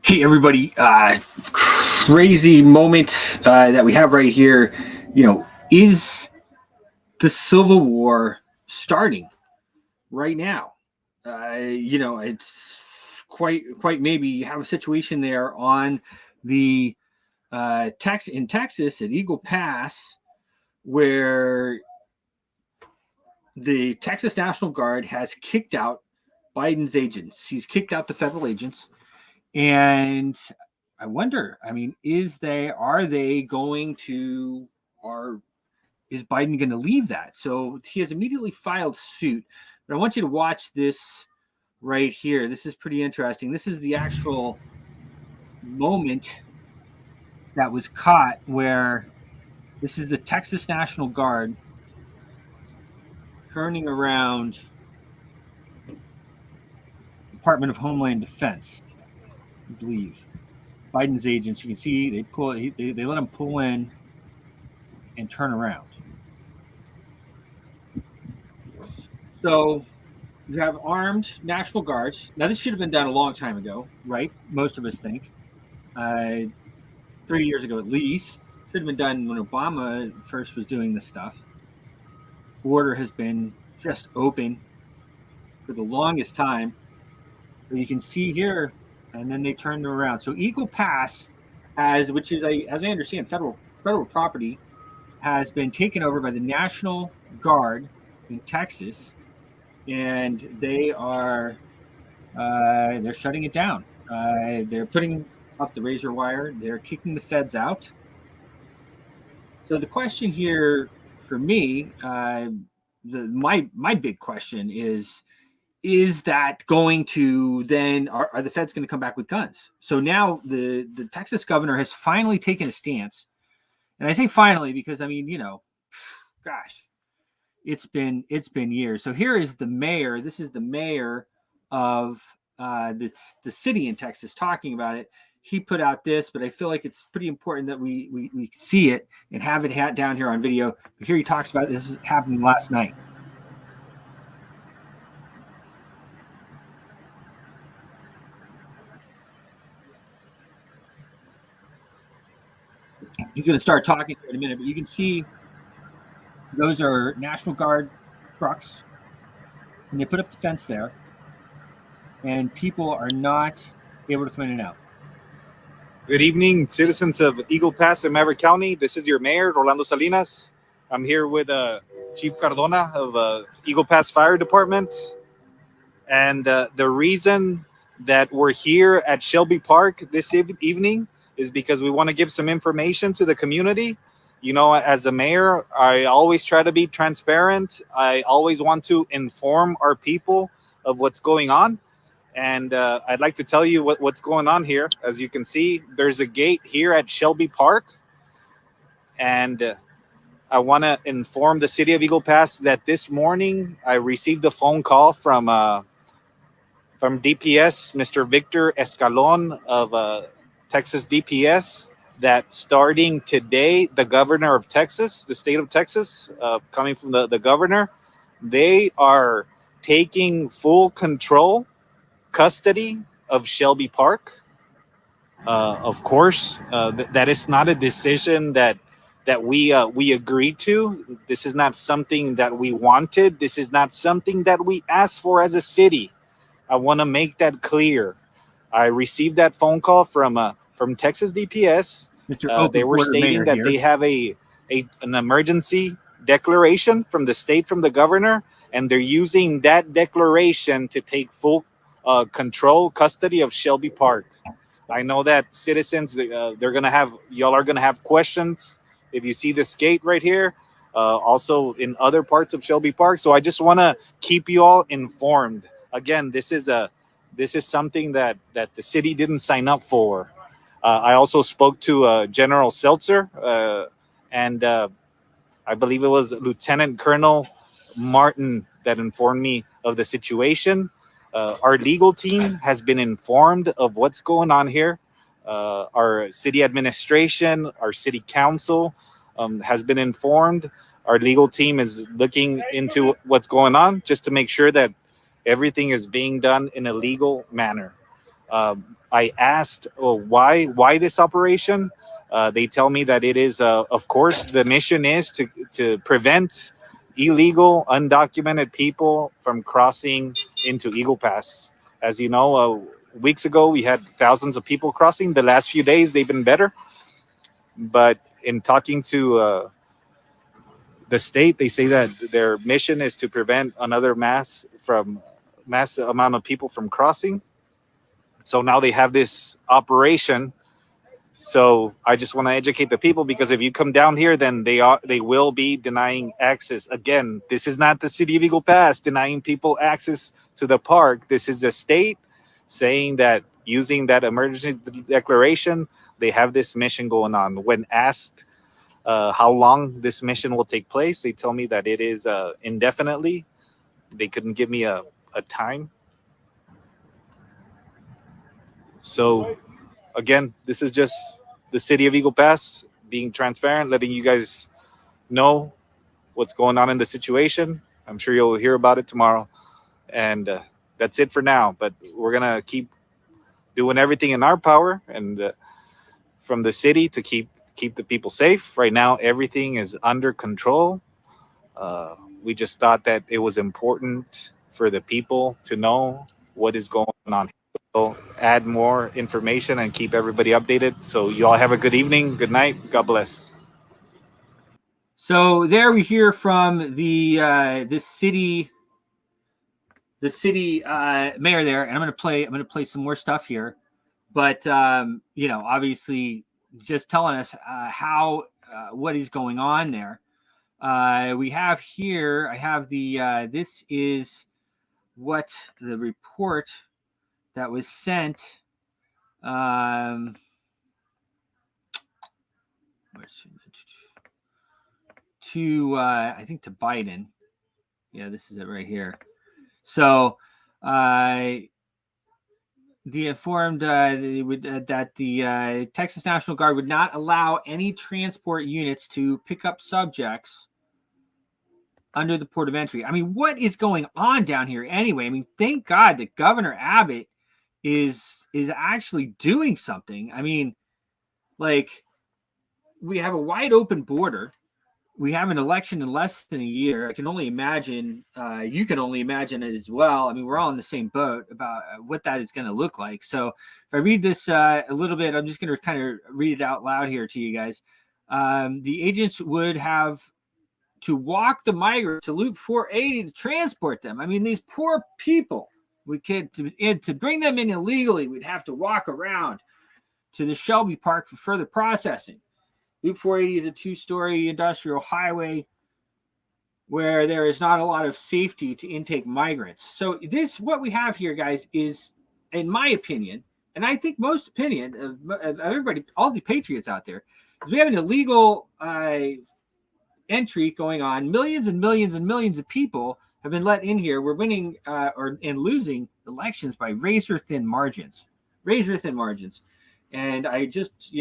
Hey, everybody. Crazy moment that we have right here. Is the Civil War starting right now? It's quite maybe you have a situation there on the in Texas at Eagle Pass where the Texas National Guard has kicked out Biden's agents. He's kicked out the federal agents. And I wonder, is Biden going to leave that? So he has immediately filed suit. But I want you to watch this right here. This is pretty interesting. This is the actual moment that was caught where this is the Texas National Guard turning around Department of Homeland Defense, I believe. Biden's agents, you can see they let him pull in and turn around. So you have armed National Guards. Now, this should have been done a long time ago, right? Most of us think. 3 years ago at least. Should have been done when Obama first was doing this stuff. Border has been just open for the longest time. So you can see here, and then they turned them around. So Eagle Pass, which is, as I understand, federal property, has been taken over by the National Guard in Texas, and they are they're shutting it down. They're putting up the razor wire. They're kicking the feds out. So the question here for me, my big question is that going to then are the feds going to come back with guns? So now the Texas governor has finally taken a stance, and I say finally because gosh, it's been years. So here is the mayor. This is the mayor of the city in Texas talking about it. He put out this, but I feel like it's pretty important that we see it and have it down here on video. But here he talks about this happening last night. He's going to start talking in a minute, but you can see those are National Guard trucks, and they put up the fence there, and people are not able to come in and out. Good evening, citizens of Eagle Pass in Maverick County. This is your mayor, Rolando Salinas. I'm here with Chief Cardona of Eagle Pass Fire Department. And the reason that we're here at Shelby Park this evening is because we want to give some information to the community. As a mayor, I always try to be transparent. I always want to inform our people of what's going on. And I'd like to tell you what's going on here. As you can see, there's a gate here at Shelby Park. And I want to inform the city of Eagle Pass that this morning I received a phone call from DPS, Mr. Victor Escalon of Texas DPS, that starting today, the governor of Texas, the state of Texas, coming from the governor, they are taking full custody of Shelby Park. Of course, that is not a decision that we agreed to. This is not something that we wanted. This is not something that we asked for as a city. I want to make that clear. I received that phone call from Texas DPS. They were stating that they have an emergency declaration from the state, from the governor, and they're using that declaration to take full custody of Shelby Park. I know that citizens, y'all are gonna have questions if you see this gate right here, also in other parts of Shelby Park. So I just want to keep you all informed. Again, this is something that the city didn't sign up for. I also spoke to General Seltzer, and I believe it was Lieutenant Colonel Martin that informed me of the situation. Our legal team has been informed of what's going on here. Our city administration, our city council has been informed. Our legal team is looking into what's going on just to make sure that Everything is being done in a legal manner. I asked, why this operation? They tell me that it is, of course, the mission is to prevent illegal, undocumented people from crossing into Eagle Pass. As you know, weeks ago we had thousands of people crossing. The last few days they've been better, but in talking to the state, they say that their mission is to prevent another mass amount of people from crossing. So now they have this operation. So I just want to educate the people, because if you come down here, then they will be denying access. Again, this is not the city of Eagle Pass denying people access to the park. This is the state saying that using that emergency declaration, they have this mission going on. When asked how long this mission will take place, they tell me that it is indefinitely. They couldn't give me a time. So again, this is just the city of Eagle Pass being transparent, letting you guys know what's going on in the situation. I'm sure you'll hear about it tomorrow. And that's it for now. But we're going to keep doing everything in our power and from the city to keep the people safe. Right now, everything is under control. We just thought that it was important for the people to know what is going on. So add more information and keep everybody updated. So you all have a good evening. Good night. God bless. So there we hear from the city mayor there, and I'm going to play some more stuff here. But obviously, just telling us how what is going on there. We have here. I have the. This is what the report that was sent. To I think to Biden. Yeah, this is it right here. So the informed that the Texas National Guard would not allow any transport units to pick up subjects under the port of entry. I mean, what is going on down here anyway? I mean, thank God that Governor Abbott is actually doing something. I mean, like, we have a wide open border. We have an election in less than a year. I can only imagine, you can only imagine it as well. I mean, we're all in the same boat about what that is going to look like. So if I read this a little bit, I'm just going to kind of read it out loud here to you guys. The agents would have to walk the migrants to Loop 480 to transport them. I mean, these poor people, to bring them in illegally, we'd have to walk around to the Shelby Park for further processing. Loop 480 is a 2-story industrial highway where there is not a lot of safety to intake migrants. So what we have here, guys, is, in my opinion, and I think most opinion of everybody, all the patriots out there, is we have an illegal entry going on. Millions and millions and millions of people have been let in here. We're winning and losing elections by razor thin margins. And I just,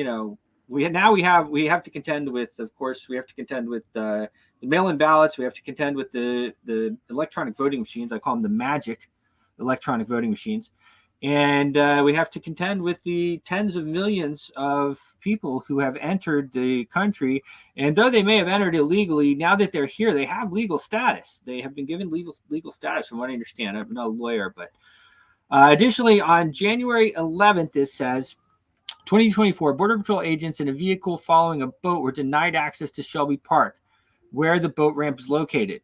we have to contend with, of course, the mail-in ballots. We have to contend with the electronic voting machines. I call them the magic electronic voting machines. And we have to contend with the tens of millions of people who have entered the country. And though they may have entered illegally, now that they're here, they have legal status. They have been given legal status, from what I understand. I'm not a lawyer, but additionally, on January 11th, this says, 2024, Border Patrol agents in a vehicle following a boat were denied access to Shelby Park, where the boat ramp is located.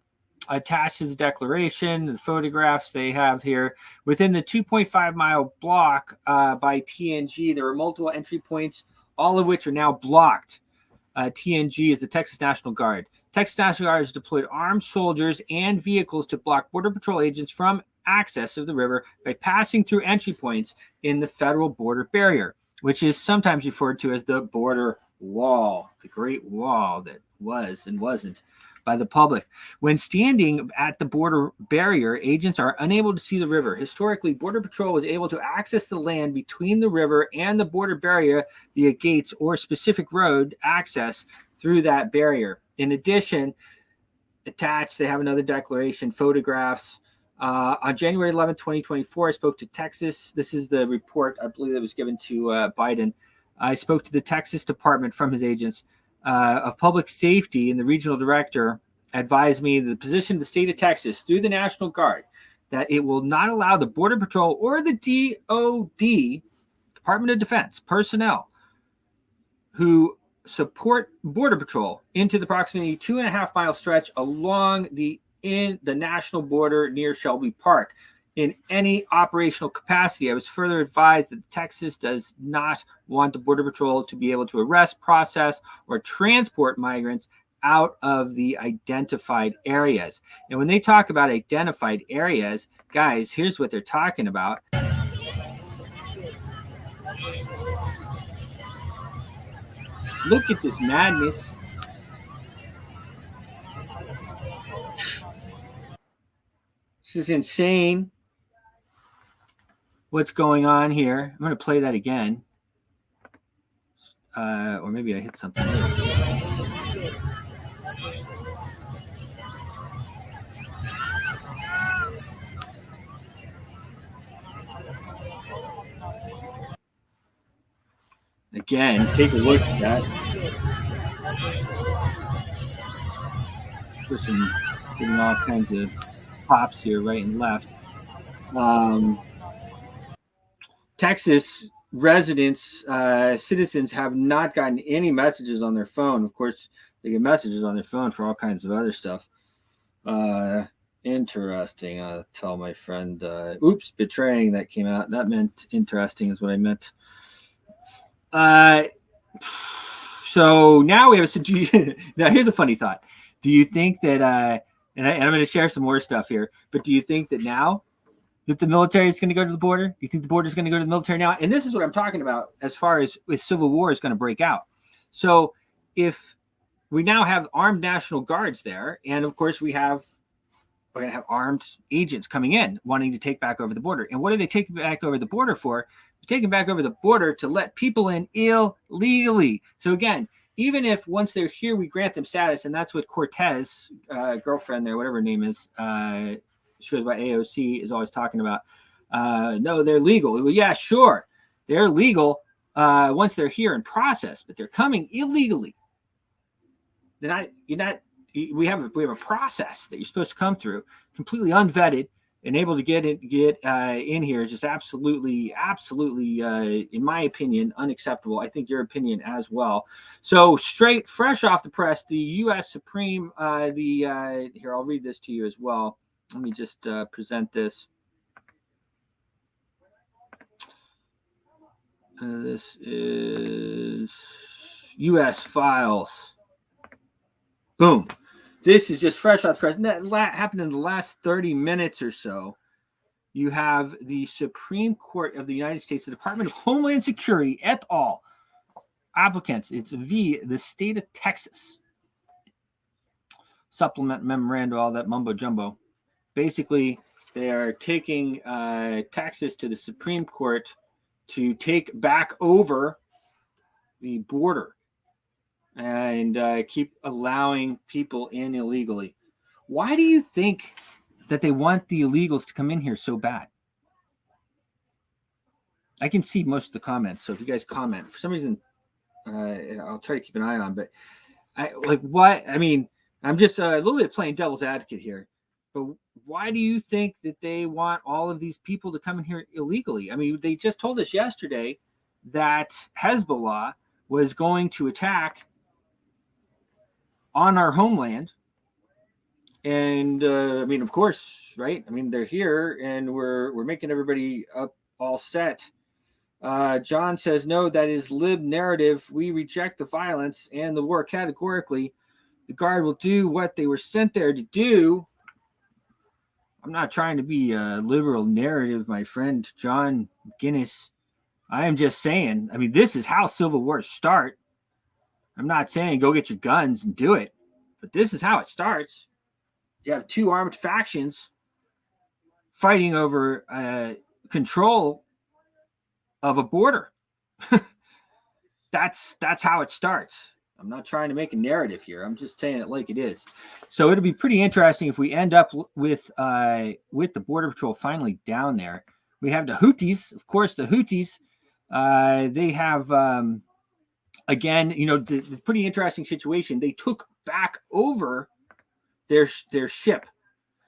Attached is a declaration, the photographs they have here. Within the 2.5-mile block by TNG, there are multiple entry points, all of which are now blocked. TNG is the Texas National Guard. Texas National Guard has deployed armed soldiers and vehicles to block Border Patrol agents from access of the river by passing through entry points in the federal border barrier, which is sometimes referred to as the border wall, the Great Wall that was and wasn't by the public. When standing at the border barrier, agents are unable to see the river. Historically, Border Patrol was able to access the land between the river and the border barrier via gates or specific road access through that barrier. In addition, attached, they have another declaration, photographs On January 11, 2024, I spoke to Texas. This is the report, I believe, that was given to Biden. I spoke to the Texas Department from his agents of Public Safety, and the regional director advised me that the position of the state of Texas through the National Guard that it will not allow the Border Patrol or the DOD, Department of Defense, personnel who support Border Patrol into the approximately 2.5 mile stretch along the national border near Shelby Park in any operational capacity. I was further advised that Texas does not want the Border Patrol to be able to arrest, process, or transport migrants out of the identified areas. And when they talk about identified areas, guys, here's what they're talking about. Look at this madness. This is insane. What's going on here? I'm going to play that again. Or maybe I hit something. Again, take a look at that. Person getting all kinds of pops here, right and left. Texas residents, citizens have not gotten any messages on their phone. Of course, they get messages on their phone for all kinds of other stuff. Interesting. I'll tell my friend, oops, betraying, that came out. That meant interesting is what I meant. So now we have a situation. Now here's a funny thought. Do you think that, and I'm going to share some more stuff here, but do you think that now that the military is going to go to the border? Do you think the border is going to go to the military now? And this is what I'm talking about as far as if civil war is going to break out. So if we now have armed National Guards there, and of course we're going to have armed agents coming in wanting to take back over the border. And what are they taking back over the border for? They're taking back over the border to let people in illegally. So again, even if once they're here, we grant them status, and that's what Cortez, girlfriend there, whatever her name is, she goes by AOC, is always talking about. No, they're legal. Well, yeah, sure, they're legal once they're here in process, but they're coming illegally. They're not. You're not. We have a process that you're supposed to come through, completely unvetted, and able to get in here is just absolutely, in my opinion, unacceptable. I think your opinion as well. So straight, fresh off the press, the U.S. Supreme, here, I'll read this to you as well. Let me just present this. This is U.S. Files. Boom. This is just fresh off the press. That happened in the last 30 minutes or so. You have the Supreme Court of the United States, the Department of Homeland Security et al. Applicants. It's the state of Texas. Supplement memorandum, all that mumbo jumbo. Basically, they are taking Texas to the Supreme Court to take back over the border and keep allowing people in illegally. Why do you think that they want the illegals to come in here so bad? I can see most of the comments, so if you guys comment, for some reason, I'll try to keep an eye on. But I'm just a little bit playing devil's advocate here. But why do you think that they want all of these people to come in here illegally? I mean, they just told us yesterday that Hezbollah was going to attack on our homeland. And of course, right? I mean, they're here and we're making everybody up all set. John says, no, that is lib narrative. We reject the violence and the war categorically. The Guard will do what they were sent there to do. I'm not trying to be a liberal narrative, my friend John Guinness. I am just saying, this is how civil wars start. I'm not saying go get your guns and do it, but this is how it starts. You have two armed factions fighting over control of a border. That's how it starts. I'm not trying to make a narrative here. I'm just saying it like it is. So it'll be pretty interesting if we end up with the Border Patrol finally down there. We have the Houthis, of course. The Houthis, they have again, the pretty interesting situation. They took back over their ship.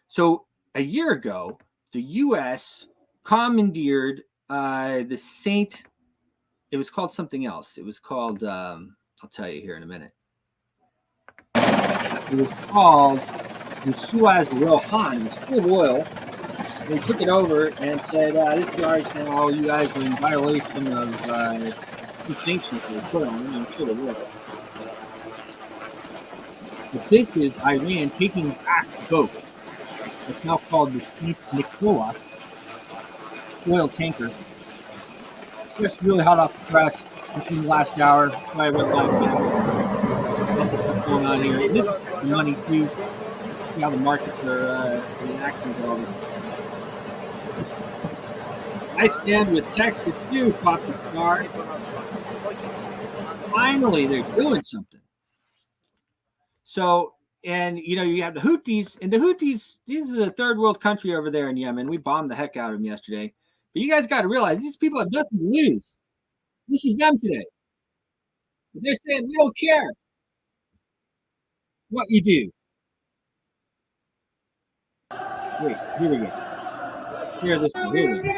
So a year ago, the U.S. commandeered the Saint. It was called something else. It was called. I'll tell you here in a minute. It was called the Suez Rohan. It was full of oil. They took it over and said, "This is ours now. You guys are in violation of the sanctions that were put on them." I'm sure they were. But this is Iran taking back the boat. It's now called the St. Nicholas oil tanker. Just really hot off the press within the last hour. I went live now. Lots of stuff going on here. This is money too. See how the markets are reacting to all this. I stand with Texas too, Poppy Star. Finally, they're doing something. So, and you have the Houthis, and the Houthis, this is a third world country over there in Yemen. We bombed the heck out of them yesterday. But you guys got to realize these people have nothing to lose. This is them today. But they're saying we don't care what you do. Wait, here we go. Here this one. Here we go.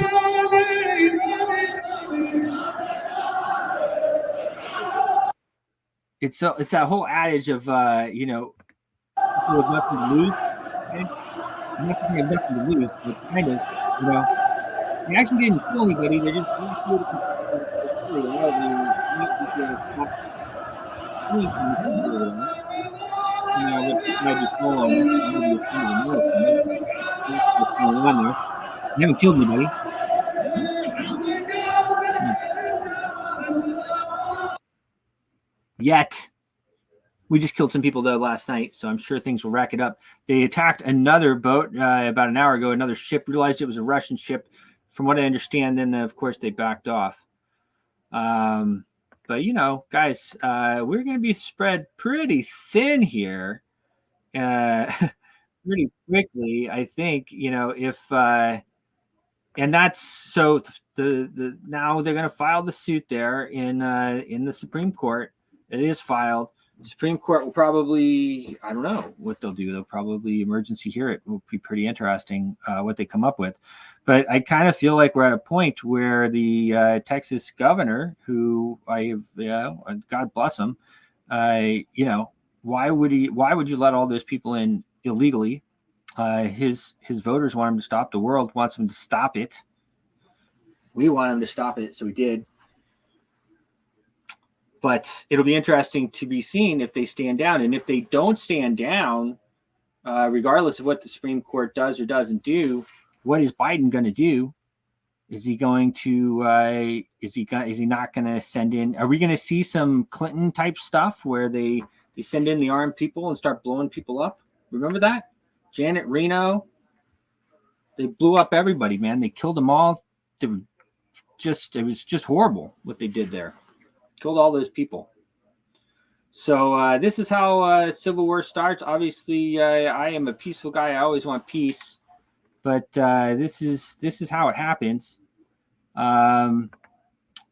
It's that whole adage of people have nothing to lose. Okay? Nothing have nothing to lose, but kind of they actually didn't kill anybody. They just they haven't killed anybody. Yet. We just killed some people, though, last night, so I'm sure things will rack it up. They attacked another boat about an hour ago, another ship, realized it was a Russian ship. From what I understand, then, of course, they backed off. But, guys, we're going to be spread pretty thin here pretty quickly, I think, if and that's so the now they're going to file the suit there in the Supreme Court. It is filed. The Supreme Court will probably, I don't know what they'll do. They'll probably emergency hear it. It will be pretty interesting what they come up with. But I kind of feel like we're at a point where the Texas governor, who God bless him, why would you let all those people in illegally? His voters want him to stop. The world wants him to stop it. We want him to stop it, so we did. But it'll be interesting to be seen if they stand down. And if they don't stand down, regardless of what the Supreme Court does or doesn't do, what is Biden going to do? Is he going to? Is he not going to send in? Are we going to see some Clinton type stuff where they send in the armed people and start blowing people up? Remember that? Janet Reno. They blew up everybody, man. They killed them all. It was just horrible what they did there. Killed all those people. So this is how civil war starts. Obviously, I am a peaceful guy. I always want peace, but this is how it happens. And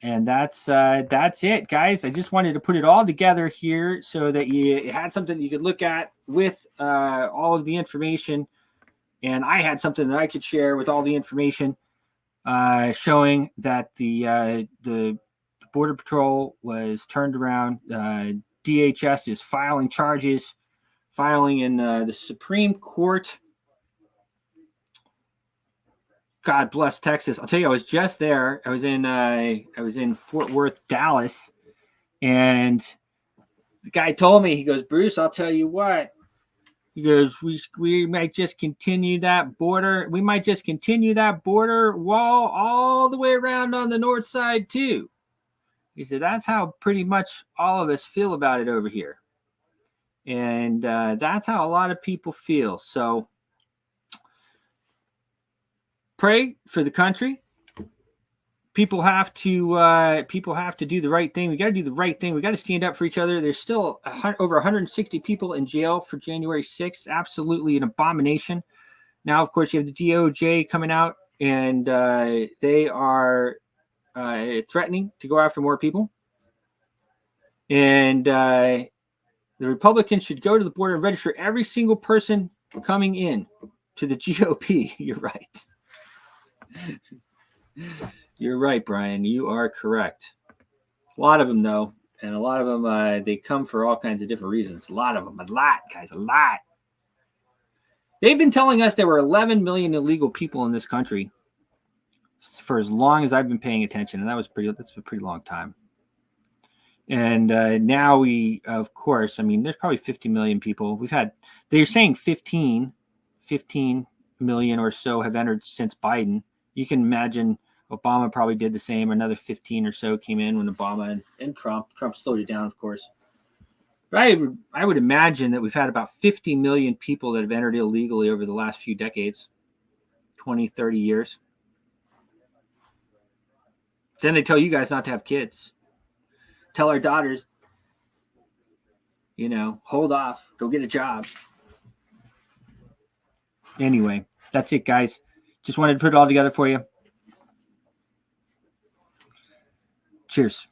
that's it, guys. I just wanted to put it all together here so that you had something you could look at with all of the information, and I had something that I could share with all the information, showing that the Border Patrol was turned around. DHS is filing charges, in the Supreme Court. God bless Texas. I'll tell you, I was just there. I was in Fort Worth, Dallas, and the guy told me, he goes, "Bruce, I'll tell you what." He goes, we might just continue that border. We might just continue that border wall all the way around on the north side too. He said, that's how pretty much all of us feel about it over here. And that's how a lot of people feel. So pray for the country. people have to do the right thing. We got to do the right thing. We got to stand up for each other. There's still over 160 people in jail for January 6th. Absolutely an abomination. Now, of course, you have the DOJ coming out, and they are threatening to go after more people. And the Republicans should go to the border and register every single person coming in to the GOP. You're right. You're right, Brian. You are correct. A lot of them, though, and a lot of them, they come for all kinds of different reasons. A lot of them, a lot, guys, a lot. They've been telling us there were 11 million illegal people in this country for as long as I've been paying attention, and that's a pretty long time. And now we, of course, I mean, there's probably 50 million people. They're saying 15 million or so have entered since Biden. You can imagine Obama probably did the same. Another 15 or so came in when Obama and Trump slowed it down, of course. But I would imagine that we've had about 50 million people that have entered illegally over the last few decades, 20, 30 years. Then they tell you guys not to have kids. Tell our daughters, hold off, go get a job. Anyway, that's it, guys. Just wanted to put it all together for you. Cheers.